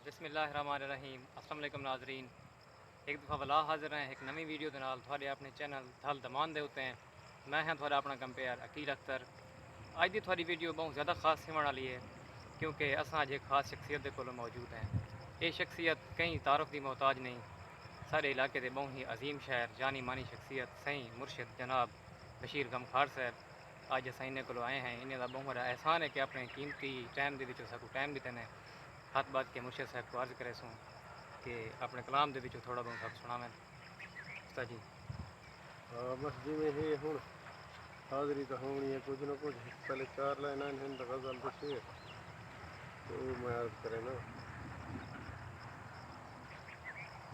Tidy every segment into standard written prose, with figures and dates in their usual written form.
بسم اللہ الرحمن الرحیم السلام علیکم ناظرین ایک دفعہ والا حاضر ہیں ایک نئی ویڈیو دے نال تھوڑے اپنے چینل تھل دمان دے ہوتے ہیں میں ہاں تھوڑا اپنا کمپیئر عقیل اختر اج دی تھوڑی ویڈیو بہت زیادہ خاص ہونے والی ہے کیونکہ اساں اج ایک خاص شخصیت دے کولوں موجود ہیں یہ شخصیت کہیں تعارف دی محتاج نہیں سارے علاقے دے بہت ہی عظیم شہر جانی مانی شخصیت سائیں مرشد جناب بشیر غمخار صاحب اج اساں انہیں کولوں آئے ہیں انہیں دا بہت بڑا احسان ہے کہ اپنے قیمتی ٹائم دے وچوں ساکو ٹائم دیتے ہیں ہاتھ بات کے مرشد صاحب کو عرض کرے سوں کہ اپنے کلام دے وچوں تھوڑا بہت سب سناویں استاد جی بس جی ہی ہوں حاضری تو ہونی ہے کچھ نہ کچھ پہلے 4 لائن ہند غزل دے شعر تو میں عرض کرے نا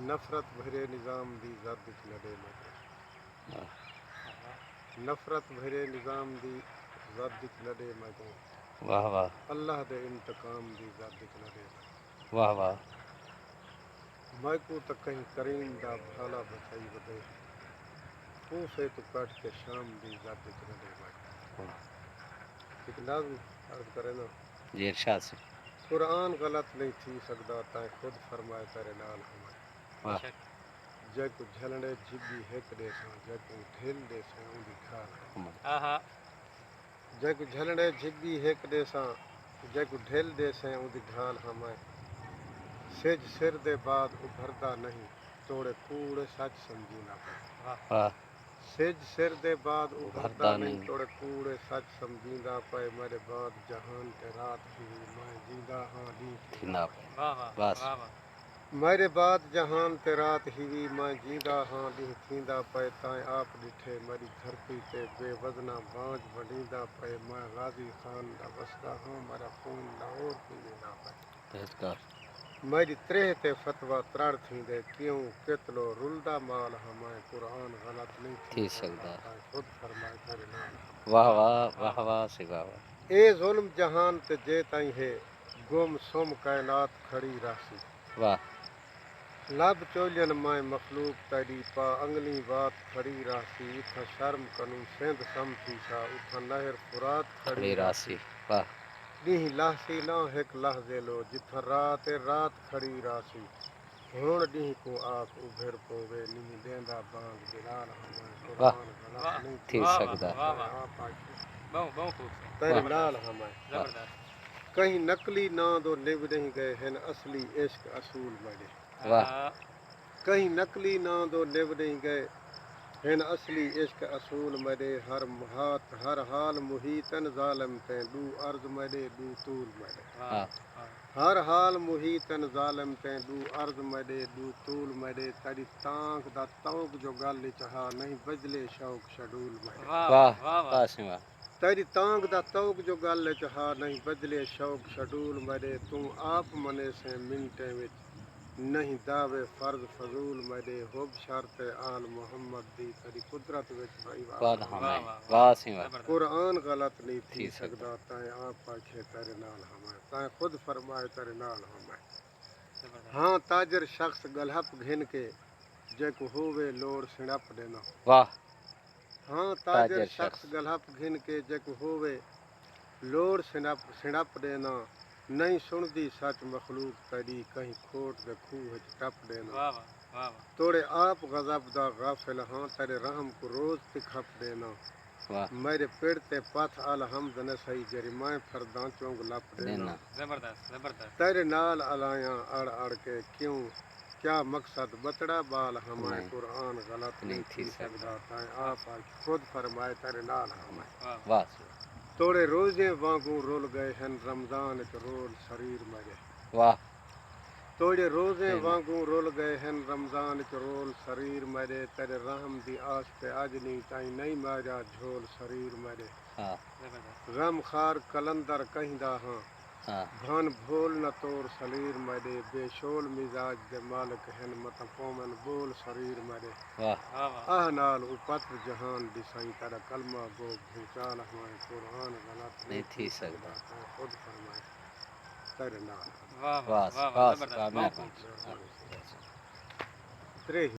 نفرت بھرے نظام دی زد وچ لڑے میں نفرت بھرے نظام دی زد وچ لڑے میں واہ واہ اللہ دے انتقام دی زد وچ لڑے واہ واہ میں کو تو کہیں کریم دا بھالا بچائی ودے کوفے تو کٹ کے شام دی زد وچ لڑے میں ایک نظم عرض کرے نا جی ارشاد سے قرآن غلط نہیں تھی سکدا تائیں خود فرمائے تیرے نال ہمیں واہ جے کو جھلڑے جھگی ہک دے ساں جے کو ڈھل دے ساں اون دی کھال آہا جے کو جھلڑے جھگی ہک دے ساں جے کو ڈھل دے ساں اون دی ڈھال ہمیں سج سر دے بعد ابھردا نہیں توڑے کوڑ سچ سمجھینا پے واہ سج سر دے بعد ابھردا نہیں توڑے کوڑ سچ سمجھیندا پے میرے بعد جہان تے رات ہی میں جیندا ہاں دین تھیندا جناب پے واہ واہ بس واہ واہ میرے بعد جہان تے رات ہی میں جیندا ہاں دین تھیندا پے تائیں آپ ڈٹھے میری دھرتی تے بے وزنا بانج بنیندا پے میں غازی خان دا وسدا ہاں میرا خون لاہور پیندا پے بہتر میری ترہ تے فتویٰ ترڑ تھیندے کیوں کتلو رلدا مال ہمیں قرآن غلط نہیں تھی سکدا تائیں خود فرمائے تیرے نال واہ واہ واہ واہ سے واہ واہ اے ظلم جہان تے جے تائیں ہے گم سم کائنات کھڑی راسی واہ لب چولین میں مخلوق تیری پا انگلی بات کھڑی راسی اتھا شرم کنوں سندھ سم تھی سا اتھا نہر فرات کھڑی کھڑی راسی راسی واہ ڈینہ لہسی نہ ہک لہجے لو جتھا رات کھڑی راسی ہن ڈینہ کو آکھ ابھر پوے نہیں دیندا بانگ بلال ہمیں واہ قرآن غلط واہ نہیں تھی تھی واہ واہ سکدا واہ سکدا واہ آپ بہت بہت خوب سے تیرے واہ نال زبردست ہمیں واہ زبردست کہیں نقلی نا دو نب نہیں گئے ہن اصلی عشق اصول میرے واہ آہا کہیں نقلی نا دو نب نہیں گئے ہن اصلی عشق اصول میرے ہر حال محیطن ظالم تے دو عرض میرے دو طول میرے واہ ہاں واہ ہر حال محیطن ظالم تے دو عرض میرے دو طول میرے تیری تانک دا توک جو گل چہا نہیں بجلے شوق شڈول میرے واہ واہ واہ واہ واہ سے واہ تیری تانک دا توک جو گل چہا نہیں بجلے شوق شڈول میرے تو آپ منے سے منٹے وچ نہیں دعوے فرض فضول میرے حب شرط آل محمد دی تیری قدرت وچ بھائی واہ واہ واہ ہمیں واہ واہ واہ واہ سے واہ زبردست قرآن غلط نہیں تھی تھی سکدا سکدا تائیں آپ آکھے تیرے نال ہمیں تائیں خود فرمائے تیرے نال ہمیں زبردست ہاں تاجر شخص گلہپ گھن کے جے کو ہووے لوڑ سڑپ دینا واہ ہاں تاجر شخص گلہپ گھن کے جے کو ہووے لوڑ سڑپ دینا نہیں سندی سچ مخلوق تیری کہیں کھوٹ دے کھوہ وچ ٹپ دینا واہ واہ واہ واہ توڑے آپ غضب دا غافل ہاں تیرے رحم کو روز تکھپ دینا واہ میرے پیڑ تے پتھ الحمد نہ سہی جری میں پھرداں چونگ لپ دینا دینا زبردست زبردست تیرے نال علیاں اڑ کے کیوں کیا مقصد بتڑا بال ہمیں ہمیں قرآن غلط نہیں تھی سکدا تائیں آپ خود فرمائے تیرے نال ہمیں واہ واہ واہ سے توڑے روزے وانگوں رول گئے ہن رمضان چ رول شریر میرے واہ توڑے روزے صحیح میں وانگوں رول گئے ہن رمضان چ رول شریر میرے تیرے رحم دی آس تے اج نہیں تائیں نہیں ماریا جھول شریر میرے ہاں زبردست غم خار کلندر کہندا ہاں ہاں بھن بھول نہ طور سلیر میرے بے شول مزاج دے مالک ہن مت قومن بول شریر میرے واہ واہ واہ آہ نال او پتر جہان دی سائیں تیرا کلمہ گو بھوچال ہمیں قرآن غلط نہیں تھی سکدا تائیں خود فرمائے تیرے نال واہ واہ واہ واہ واہ واہ زبردست واہ بہت خوب مہربانی ترے